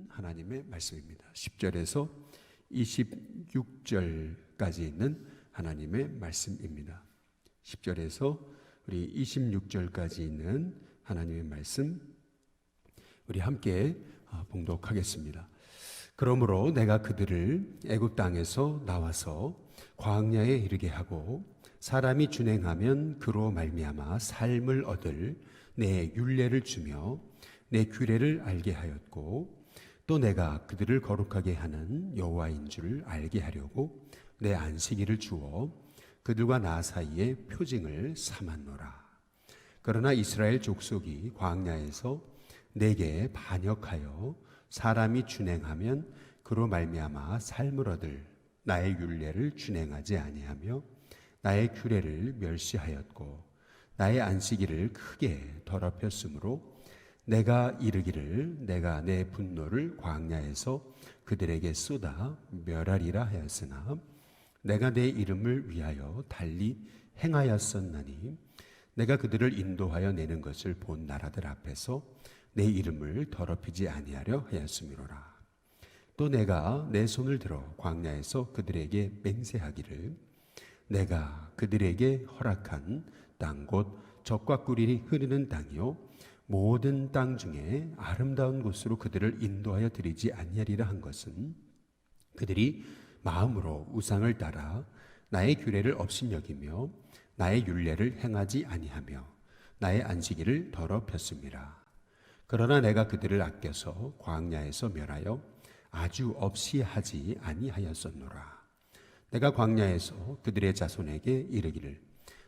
하나님의 말씀입니다. 10절에서 26절까지 있는 하나님의 말씀입니다. 10절에서 우리 26절까지 있는 하나님의 말씀 우리 함께 봉독하겠습니다. 그러므로 내가 그들을 애굽 땅에서 나와서 광야에 이르게 하고 사람이 준행하면 그로 말미암아 삶을 얻을 내 율례를 주며 내 규례를 알게 하였고 또 내가 그들을 거룩하게 하는 여호와인 줄 알게 하려고 내 안식일을 주어 그들과 나 사이에 표징을 삼았노라. 그러나 이스라엘 족속이 광야에서 내게 반역하여 사람이 준행하면 그로 말미암아 삶을 얻을 나의 율례를 준행하지 아니하며 나의 규례를 멸시하였고 나의 안식일을 크게 더럽혔으므로 내가 이르기를 내가 내 분노를 광야에서 그들에게 쏟아 멸하리라 하였으나 내가 내 이름을 위하여 달리 행하였었나니 내가 그들을 인도하여 내는 것을 본 나라들 앞에서 내 이름을 더럽히지 아니하려 하였음이로라. 또 내가 내 손을 들어 광야에서 그들에게 맹세하기를 내가 그들에게 허락한 땅 곧 젖과 꿀이 흐르는 땅이요 모든 땅 중에 아름다운 곳으로 그들을 인도하여 드리지 아니하리라 한 것은 그들이 마음으로 우상을 따라 나의 규례를 업신여기며 나의 율례를 행하지 아니하며 나의 안식일을 더럽혔음이라. 그러나 내가 그들을 아껴서 광야에서 멸하여 아주 없이 하지 아니하였었노라. 내가 광야에서 그들의 자손에게 이르기를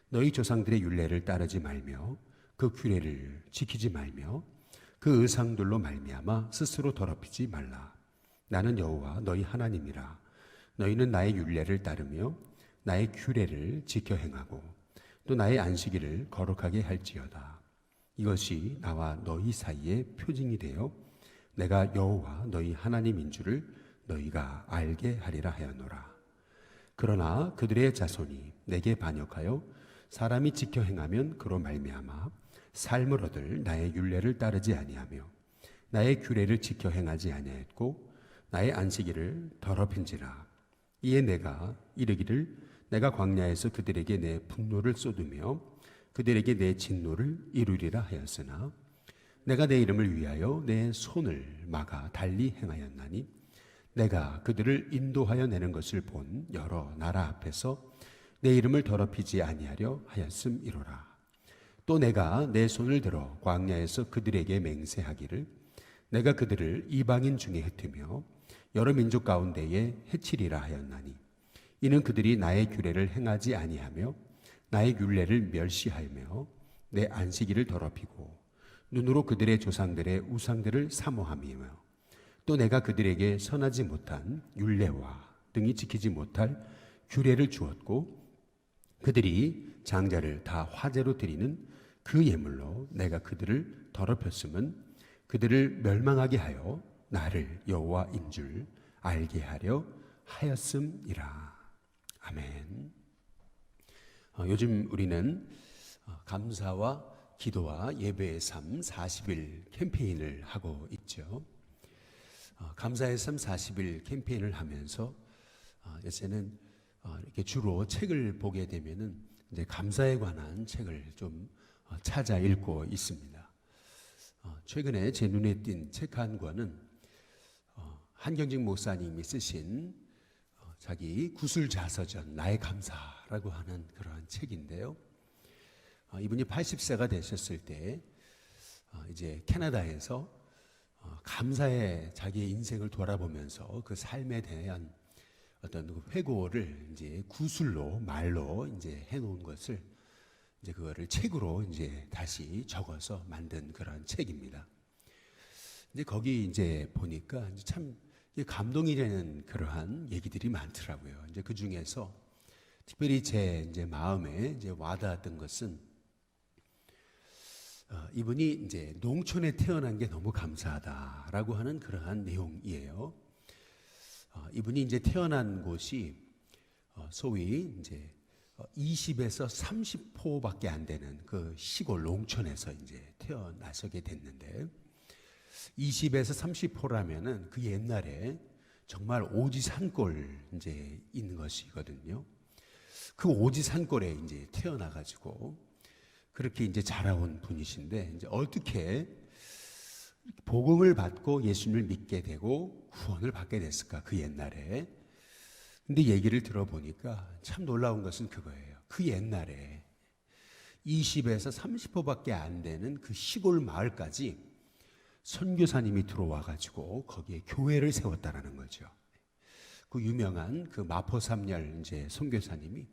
너희 조상들의 율례를 따르지 말며 그 규례를 지키지 말며 그 의상들로 말미암아 스스로 더럽히지 말라. 나는 여호와 너희 하나님이라. 너희는 나의 율례를 따르며 나의 규례를 지켜 행하고 또 나의 안식일을 거룩하게 할지어다. 이것이 나와 너희 사이에 표징이 되어 내가 여호와 너희 하나님인 줄을 너희가 알게 하리라 하였노라. 그러나 그들의 자손이 내게 반역하여 사람이 지켜 행하면 그로 말미암아 삶을 얻을 나의 율례를 따르지 아니하며 나의 규례를 지켜 행하지 아니하였고 나의 안식일을 더럽힌지라. 이에 내가 이르기를 내가 광야에서 그들에게 내 분노를 쏟으며 그들에게 내 진노를 이루리라 하였으나 내가 내 이름을 위하여 내 손을 막아 달리 행하였나니 내가 그들을 인도하여 내는 것을 본 여러 나라 앞에서 내 이름을 더럽히지 아니하려 하였음이로라. 또 내가 내 손을 들어 광야에서 그들에게 맹세하기를 내가 그들을 이방인 중에 흩으며 여러 민족 가운데에 해치리라 하였나니 이는 그들이 나의 규례를 행하지 아니하며 나의 율례를 멸시하며 내 안식일을 더럽히고 눈으로 그들의 조상들의 우상들을 사모함이며 또 내가 그들에게 선하지 못한 율례와 등이 지키지 못할 규례를 주었고 그들이 장자를 다 화제로 드리는 그 예물로 내가 그들을 더럽혔음은 그들을 멸망하게 하여 나를 여호와인 줄 알게 하려 하였음이라. 아멘. 요즘 우리는 감사와 기도와 예배의 삶 40일 캠페인을 하고 있죠. 감사의 삶 40일 캠페인을 하면서 요새는 이렇게 주로 책을 보게 되면은 이제 감사에 관한 책을 좀 찾아 읽고 있습니다. 최근에 제 눈에 띈 책 한 권은 한경직 목사님이 쓰신 자기 구술자서전 나의 감사라고 하는 그러한 책인데요. 이분이 80세가 되셨을 때 이제 캐나다에서 감사의 자기의 인생을 돌아보면서 그 삶에 대한 어떤 회고를 이제 구술로 말로 이제 해놓은 것을 이제 그거를 책으로 이제 다시 적어서 만든 그런 책입니다. 이제 거기 이제 보니까 이제 참 감동이 되는 그러한 얘기들이 많더라고요. 이제 그 중에서 특별히 제 이제 마음에 이제 와닿았던 것은 이분이 이제 농촌에 태어난 게 너무 감사하다라고 하는 그러한 내용이에요. 이분이 이제 태어난 곳이 소위 이제 20에서 30호밖에 안 되는 그 시골 농촌에서 이제 태어나서게 됐는데 20에서 30호라면은 그 옛날에 정말 오지산골 이제 있는 것이거든요. 그 오지산골에 이제 태어나가지고 그렇게 이제 자라온 분이신데, 이제 어떻게 복음을 받고 예수님을 믿게 되고 구원을 받게 됐을까, 그 옛날에. 근데 얘기를 들어보니까 참 놀라운 것은 그거예요. 그 옛날에 20에서 30호밖에 안 되는 그 시골 마을까지 선교사님이 들어와가지고 거기에 교회를 세웠다라는 거죠. 그 유명한 그 마포삼열 이제 선교사님이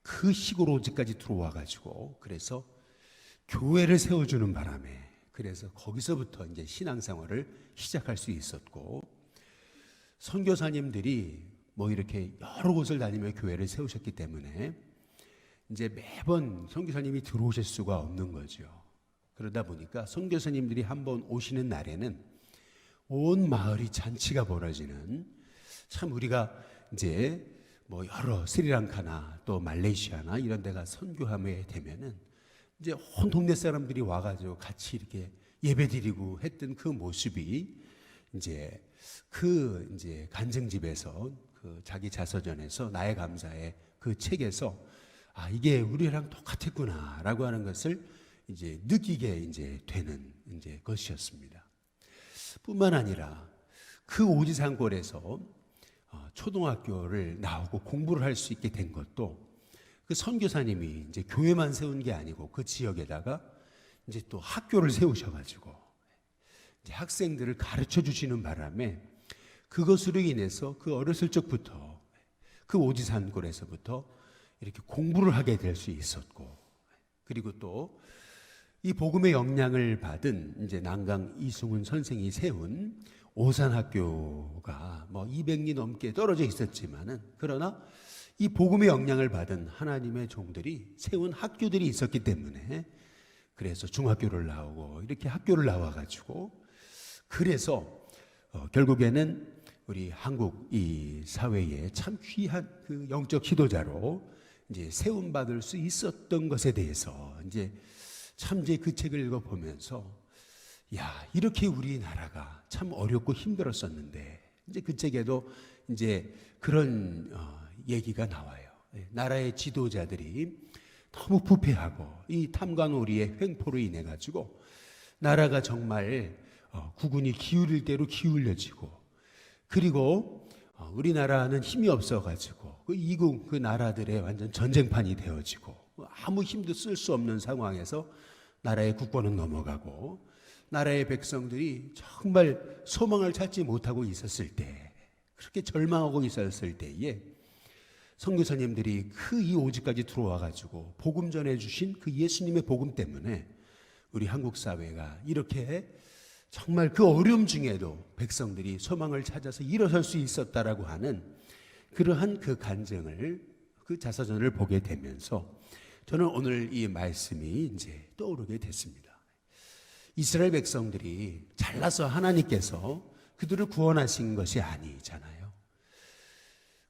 그 시골 오지까지 들어와가지고 그래서 교회를 세워주는 바람에, 그래서 거기서부터 이제 신앙생활을 시작할 수 있었고, 선교사님들이 뭐 이렇게 여러 곳을 다니며 교회를 세우셨기 때문에 이제 매번 선교사님이 들어오실 수가 없는 거죠. 그러다 보니까 선교사님들이 한번 오시는 날에는 온 마을이 잔치가 벌어지는, 참 우리가 이제 뭐 여러 스리랑카나 또 말레이시아나 이런 데가 선교함에 되면은 이제 온 동네 사람들이 와가지고 같이 이렇게 예배드리고 했던 그 모습이 이제 그 이제 간증집에서 그 자기 자서전에서 나의 감사의 그 책에서 아, 이게 우리랑 똑같았구나라고 하는 것을 이제 느끼게 이제 되는 이제 것이었습니다. 뿐만 아니라 그 오지산골에서 초등학교를 나오고 공부를 할 수 있게 된 것도 그 선교사님이 이제 교회만 세운 게 아니고 그 지역에다가 이제 또 학교를 세우셔가지고 이제 학생들을 가르쳐 주시는 바람에 그것으로 인해서 그 어렸을 적부터 그 오지산골에서부터 이렇게 공부를 하게 될 수 있었고, 그리고 또 이 복음의 영향을 받은 이제 난강 이승훈 선생이 세운 오산학교가 뭐 200리 넘게 떨어져 있었지만은, 그러나 이 복음의 영향을 받은 하나님의 종들이 세운 학교들이 있었기 때문에, 그래서 중학교를 나오고 이렇게 학교를 나와가지고 그래서 결국에는 우리 한국 이 사회에 참 귀한 그 영적 지도자로 이제 세움 받을 수 있었던 것에 대해서 이제 참 이제 그 책을 읽어보면서 야, 이렇게 우리나라가 참 어렵고 힘들었었는데, 이제 그 책에도 이제 그런 얘기가 나와요. 나라의 지도자들이 너무 부패하고 이 탐관오리의 횡포로 인해 가지고 나라가 정말 국군이 기울일 대로 기울여지고, 그리고 우리나라는 힘이 없어가지고 그 이국 그 나라들의 완전 전쟁판이 되어지고 아무 힘도 쓸 수 없는 상황에서 나라의 국권은 넘어가고 나라의 백성들이 정말 소망을 찾지 못하고 있었을 때, 그렇게 절망하고 있었을 때에 선교사님들이 그 이 오지까지 들어와가지고 복음 전해주신 그 예수님의 복음 때문에 우리 한국 사회가 이렇게 정말 그 어려움 중에도 백성들이 소망을 찾아서 일어설 수 있었다라고 하는 그러한 그 간증을, 그 자서전을 보게 되면서 저는 오늘 이 말씀이 이제 떠오르게 됐습니다. 이스라엘 백성들이 잘나서 하나님께서 그들을 구원하신 것이 아니잖아요.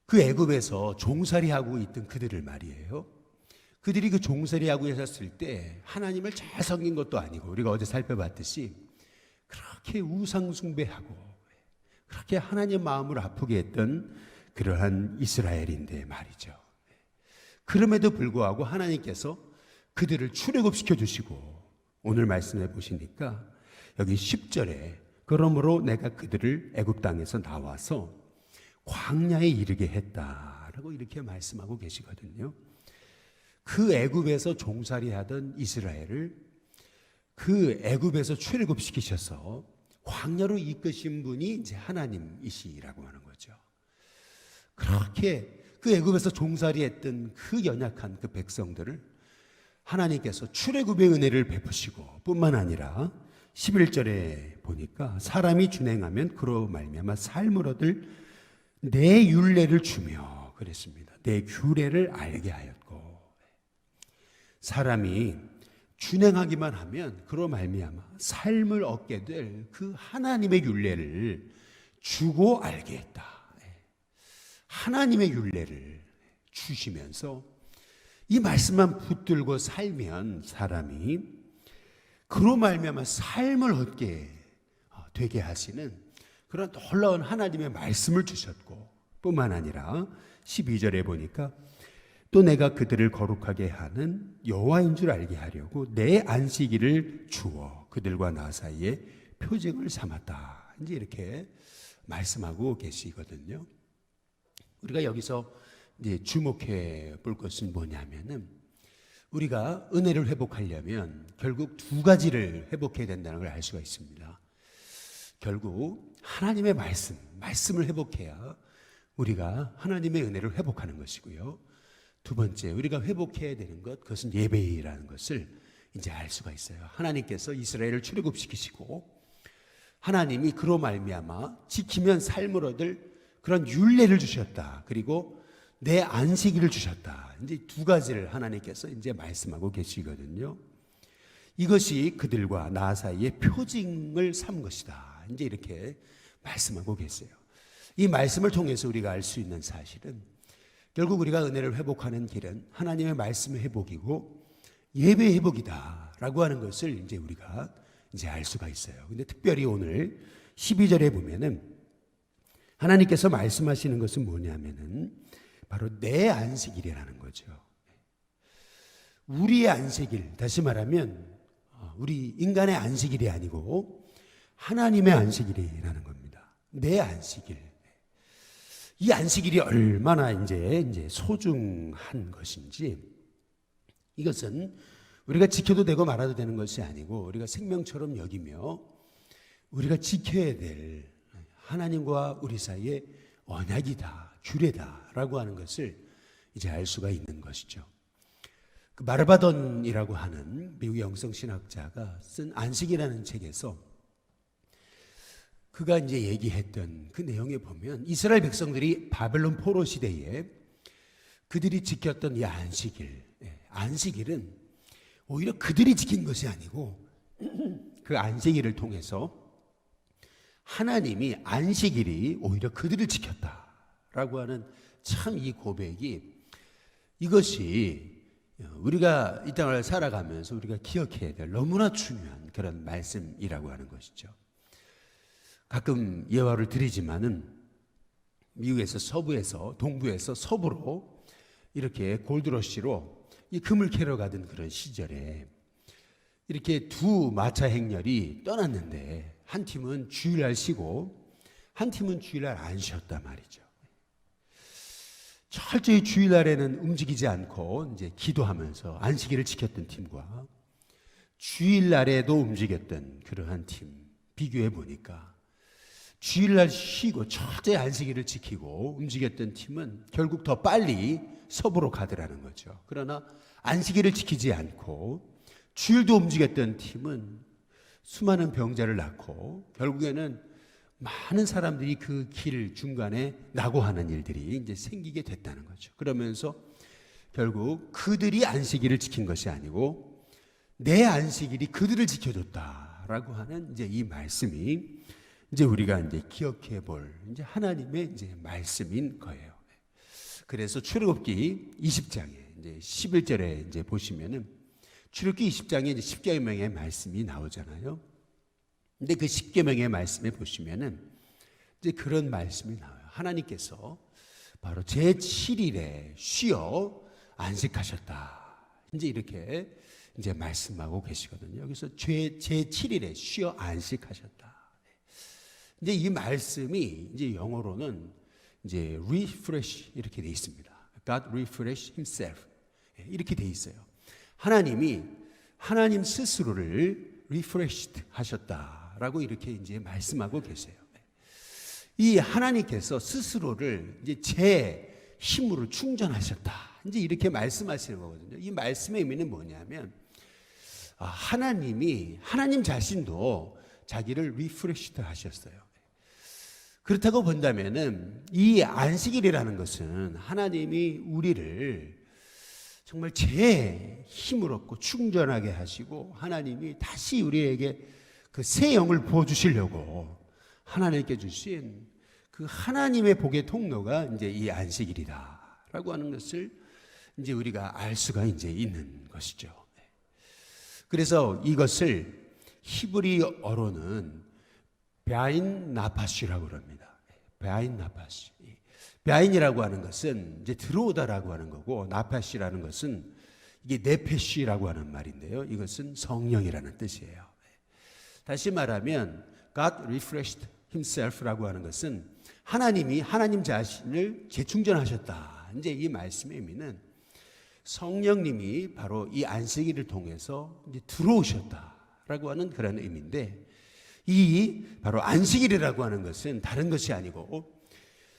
그 애굽에서 종살이하고 있던 그들을 말이에요. 그들이 그 종살이하고 있었을 때 하나님을 잘 섬긴 것도 아니고, 우리가 어제 살펴봤듯이 그렇게 우상 숭배하고 그렇게 하나님 마음을 아프게 했던 그러한 이스라엘인데 말이죠. 그럼에도 불구하고 하나님께서 그들을 출애굽시켜 주시고, 오늘 말씀해 보시니까 여기 10절에 그러므로 내가 그들을 애굽 땅에서 나와서 광야에 이르게 했다라고 이렇게 말씀하고 계시거든요. 그 애굽에서 종살이하던 이스라엘을 그 애굽에서 출애굽시키셔서 광야로 이끄신 분이 이제 하나님이시라고 하는 거죠. 그렇게 그 애굽에서 종살이했던 그 연약한 그 백성들을 하나님께서 출애굽의 은혜를 베푸시고, 뿐만 아니라 11절에 보니까 사람이 준행하면 그로 말미암아 삶을 얻을 내 율례를 주며 그랬습니다. 내 규례를 알게 하였고, 사람이 준행하기만 하면 그로 말미암아 삶을 얻게 될 그 하나님의 율례를 주고 알게 했다. 하나님의 율례를 주시면서 이 말씀만 붙들고 살면 사람이 그로 말미암아 삶을 얻게 되게 하시는 그런 놀라운 하나님의 말씀을 주셨고, 뿐만 아니라 12절에 보니까 또 내가 그들을 거룩하게 하는 여호와인 줄 알게 하려고 내 안식일을 주어 그들과 나 사이에 표징을 삼았다. 이제 이렇게 말씀하고 계시거든요. 우리가 여기서 이제 주목해 볼 것은 뭐냐면은, 우리가 은혜를 회복하려면 결국 두 가지를 회복해야 된다는 걸 알 수가 있습니다. 결국 하나님의 말씀을 회복해야 우리가 하나님의 은혜를 회복하는 것이고요. 두 번째, 우리가 회복해야 되는 것, 그것은 예배라는 것을 이제 알 수가 있어요. 하나님께서 이스라엘을 출애굽시키시고 하나님이 그로 말미암아 지키면 삶을 얻을 그런 율례를 주셨다. 그리고 내 안식일을 주셨다. 이제 두 가지를 하나님께서 이제 말씀하고 계시거든요. 이것이 그들과 나 사이에 표징을 삼은 것이다. 이제 이렇게 말씀하고 계세요. 이 말씀을 통해서 우리가 알 수 있는 사실은, 결국 우리가 은혜를 회복하는 길은 하나님의 말씀의 회복이고 예배의 회복이다라고 하는 것을 이제 우리가 이제 알 수가 있어요. 근데 특별히 오늘 12절에 보면은 하나님께서 말씀하시는 것은 뭐냐면은 바로 내 안식일이라는 거죠. 우리의 안식일, 다시 말하면 우리 인간의 안식일이 아니고 하나님의 안식일이라는 겁니다. 내 안식일. 이 안식일이 얼마나 이제 소중한 것인지, 이것은 우리가 지켜도 되고 말아도 되는 것이 아니고 우리가 생명처럼 여기며 우리가 지켜야 될 하나님과 우리 사이의 언약이다, 규례다라고 하는 것을 이제 알 수가 있는 것이죠. 그 마르바돈이라고 하는 미국의 영성신학자가 쓴 안식이라는 책에서 그가 이제 얘기했던 그 내용에 보면, 이스라엘 백성들이 바벨론 포로 시대에 그들이 지켰던 이 안식일은 오히려 그들이 지킨 것이 아니고 그 안식일을 통해서 하나님이 안식일이 오히려 그들을 지켰다라고 하는, 참 이 고백이, 이것이 우리가 이 땅을 살아가면서 우리가 기억해야 될 너무나 중요한 그런 말씀이라고 하는 것이죠. 가끔 예화를 드리지만은 미국에서 서부에서 동부에서 서부로 이렇게 골드러시로 이 금을 캐러 가던 그런 시절에 이렇게 두 마차 행렬이 떠났는데 한 팀은 주일날 쉬고 한 팀은 주일날 안 쉬었단 말이죠. 철저히 주일날에는 움직이지 않고 이제 기도하면서 안식일을 지켰던 팀과 주일날에도 움직였던 그러한 팀 비교해 보니까, 주일날 쉬고 철저히 안식일을 지키고 움직였던 팀은 결국 더 빨리 서부로 가더라는 거죠. 그러나 안식일을 지키지 않고 주일도 움직였던 팀은 수많은 병자를 낳고 결국에는 많은 사람들이 그 길 중간에 낙오하는 일들이 이제 생기게 됐다는 거죠. 그러면서 결국 그들이 안식일을 지킨 것이 아니고 내 안식일이 그들을 지켜줬다라고 하는 이제 이 말씀이 이제 우리가 이제 기억해 볼 이제 하나님의 이제 말씀인 거예요. 그래서 출애굽기 20장에 이제 11절에 이제 보시면은 출애굽기 20장에 이제 10계명의 말씀이 나오잖아요. 근데 그 10계명의 말씀에 보시면은 이제 그런 말씀이 나와요. 하나님께서 바로 제7일에 쉬어 안식하셨다. 이제 이렇게 이제 말씀하고 계시거든요. 그래서 제7일에 쉬어 안식하셨다. 이제 이 말씀이 이제 영어로는 이제 refresh 이렇게 돼 있습니다. God refresh himself 이렇게 돼 있어요. 하나님 스스로를 refreshed 하셨다라고 이렇게 이제 말씀하고 계세요. 이 하나님께서 스스로를 이제 제 힘으로 충전하셨다. 이제 이렇게 말씀하시는 거거든요. 이 말씀의 의미는 뭐냐면, 하나님 자신도 자기를 리프레시드 하셨어요. 그렇다고 본다면은 이 안식일이라는 것은 하나님이 우리를 정말 제 힘을 얻고 충전하게 하시고 하나님이 다시 우리에게 그 새 영을 부어주시려고 하나님께 주신 그 하나님의 복의 통로가 이제 이 안식일이다라고 하는 것을 이제 우리가 알 수가 이제 있는 것이죠. 그래서 이것을 히브리어로는 베아인 나파시라고 그럽니다. 베아인 나파시. 베아인이라고 하는 것은 이제 들어오다라고 하는 거고, 나파시라는 것은 이게 네페시라고 하는 말인데요. 이것은 성령이라는 뜻이에요. 다시 말하면 God refreshed himself라고 하는 것은 하나님이 하나님 자신을 재충전하셨다. 이제 이 말씀의 의미는 성령님이 바로 이 안식일을 통해서 이제 들어오셨다라고 하는 그런 의미인데, 이 바로 안식일이라고 하는 것은 다른 것이 아니고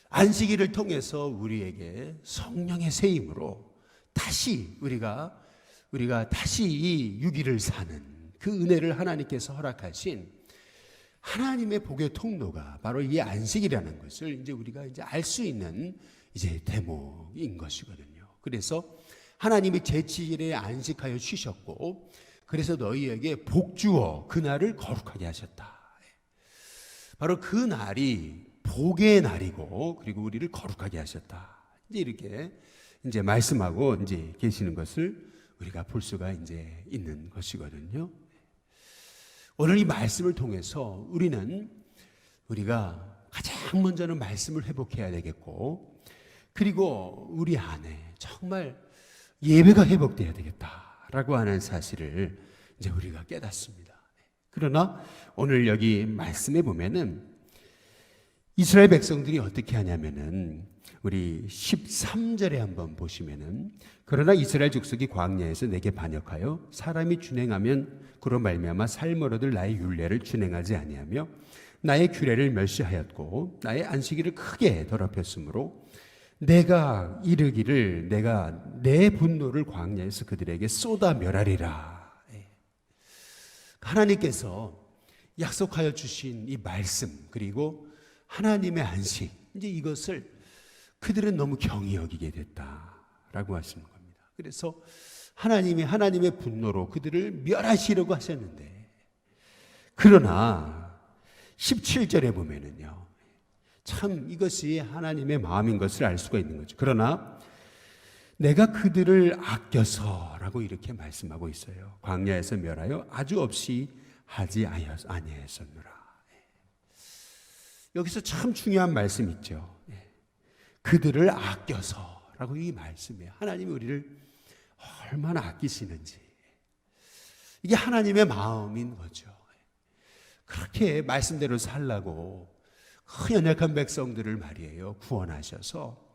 안식일을 통해서 우리에게 성령의 새 힘으로 다시 우리가 다시 이 유기를 사는 그 은혜를 하나님께서 허락하신 하나님의 복의 통로가 바로 이 안식이라는 것을 이제 우리가 이제 알 수 있는 이제 대목인 것이거든요. 그래서 하나님이 제7일에 안식하여 쉬셨고, 그래서 너희에게 복 주어 그날을 거룩하게 하셨다. 바로 그 날이 복의 날이고, 그리고 우리를 거룩하게 하셨다. 이제 이렇게 이제 말씀하고 이제 계시는 것을 우리가 볼 수가 이제 있는 것이거든요. 오늘 이 말씀을 통해서 우리가 가장 먼저는 말씀을 회복해야 되겠고, 그리고 우리 안에 정말 예배가 회복돼야 되겠다라고 하는 사실을 이제 우리가 깨닫습니다. 그러나 오늘 여기 말씀에 보면은 이스라엘 백성들이 어떻게 하냐면은 우리 13절에 한번 보시면은, 그러나 이스라엘 족속이 광야에서 내게 반역하여 사람이 준행하면 그로 말미암아 삶을 얻을 나의 율례를 준행하지 아니하며 나의 규례를 멸시하였고 나의 안식일을 크게 더럽혔으므로 내가 이르기를 내가 내 분노를 광야에서 그들에게 쏟아 멸하리라. 하나님께서 약속하여 주신 이 말씀, 그리고 하나님의 안식, 이제 이것을 그들은 너무 경히 여기게 됐다라고 하시는 겁니다. 그래서 하나님의 분노로 그들을 멸하시려고 하셨는데, 그러나 17절에 보면은요, 참 이것이 하나님의 마음인 것을 알 수가 있는 거죠. 그러나 내가 그들을 아껴서라고 이렇게 말씀하고 있어요. 광야에서 멸하여 아주 없이 하지 아니하였느라. 여기서 참 중요한 말씀 있죠. 그들을 아껴서라고 이 말씀이에요. 하나님이 우리를 얼마나 아끼시는지, 이게 하나님의 마음인 거죠. 그렇게 말씀대로 살라고 그 연약한 백성들을 말이에요 구원하셔서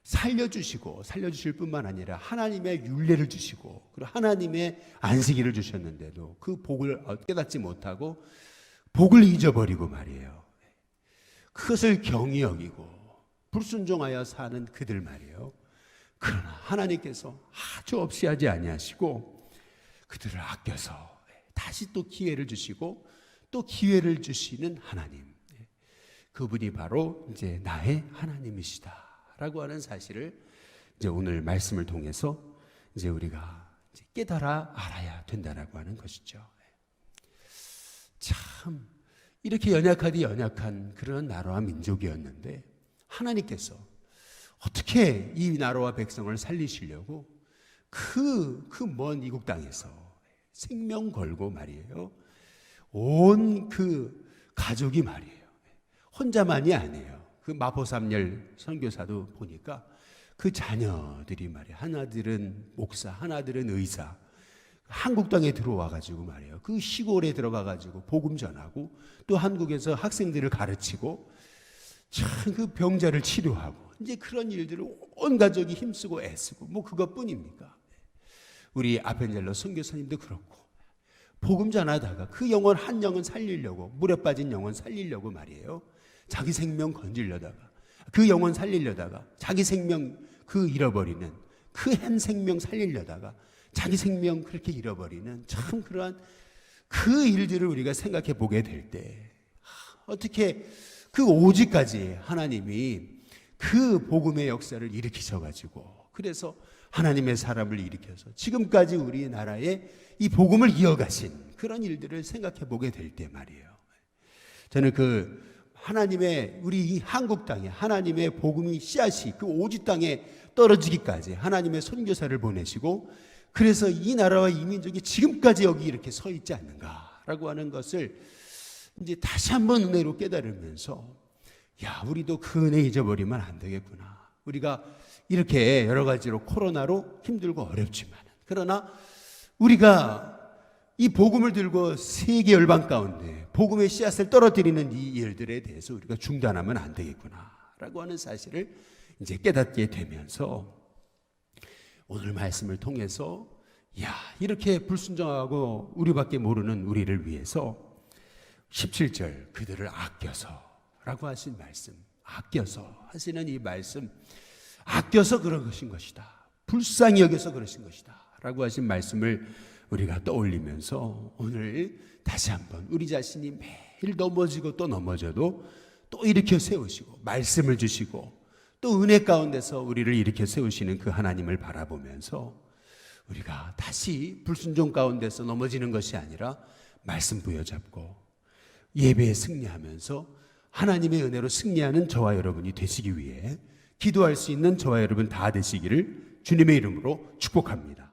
살려주실 뿐만 아니라 하나님의 율례를 주시고, 그리고 하나님의 안식일을 주셨는데도 그 복을 깨닫지 못하고 복을 잊어버리고 말이에요, 그것을 경히 여기고 불순종하여 사는 그들 말이에요. 그러나 하나님께서 아주 없이 하지 아니하시고 그들을 아껴서 다시 또 기회를 주시고 또 기회를 주시는 하나님, 그분이 바로 이제 나의 하나님이시다라고 하는 사실을 이제 오늘 말씀을 통해서 이제 우리가 이제 깨달아 알아야 된다라고 하는 것이죠. 참 이렇게 연약한 그런 나라와 민족이었는데 하나님께서 어떻게 이 나라와 백성을 살리시려고 그 먼 이국 땅에서 생명 걸고 말이에요, 온 그 가족이 말이에요, 혼자만이 아니에요. 그 마포삼열 선교사도 보니까 그 자녀들이 말이에요, 하나들은 목사, 하나들은 의사, 한국 땅에 들어와 가지고 말이에요, 그 시골에 들어가 가지고 복음 전하고 또 한국에서 학생들을 가르치고 참 그 병자를 치료하고 이제 그런 일들을 온 가족이 힘쓰고 애쓰고 뭐 그것뿐입니까? 우리 아펜젤러 선교사님도 그렇고 복음 전하다가 그 영혼 한 영혼 살리려고, 물에 빠진 영혼 살리려고 말이에요, 자기 생명 건지려다가 그 영혼 살리려다가 자기 생명 그 잃어버리는, 그 한 생명 살리려다가 자기 생명 그렇게 잃어버리는 참 그러한 그 일들을 우리가 생각해 보게 될 때 어떻게 그 오직까지 하나님이 그 복음의 역사를 일으키셔가지고, 그래서 하나님의 사람을 일으켜서 지금까지 우리나라에 이 복음을 이어가신 그런 일들을 생각해 보게 될 때 말이에요, 저는 그 하나님의 우리 이 한국 땅에 하나님의 복음이 씨앗이 그 오직 땅에 떨어지기까지 하나님의 선교사를 보내시고, 그래서 이 나라와 이 민족이 지금까지 여기 이렇게 서 있지 않는가라고 하는 것을 이제 다시 한번 은혜로 깨달으면서 야, 우리도 그 은혜 잊어버리면 안 되겠구나. 우리가 이렇게 여러 가지로 코로나로 힘들고 어렵지만, 그러나 우리가 이 복음을 들고 세계 열방 가운데 복음의 씨앗을 떨어뜨리는 이 일들에 대해서 우리가 중단하면 안 되겠구나라고 하는 사실을 이제 깨닫게 되면서 오늘 말씀을 통해서 야, 이렇게 불순종하고 우리밖에 모르는 우리를 위해서 17절 그들을 아껴서라고 하신 말씀, 아껴서 하시는 이 말씀, 아껴서 그런 것인 것이다, 불쌍히 여겨서 그러신 것이다 라고 하신 말씀을 우리가 떠올리면서 오늘 다시 한번 우리 자신이 매일 넘어지고 또 넘어져도 또 일으켜 세우시고 말씀을 주시고 또 은혜 가운데서 우리를 일으켜 세우시는 그 하나님을 바라보면서 우리가 다시 불순종 가운데서 넘어지는 것이 아니라 말씀 부여잡고 예배에 승리하면서 하나님의 은혜로 승리하는 저와 여러분이 되시기 위해 기도할 수 있는 저와 여러분 다 되시기를 주님의 이름으로 축복합니다.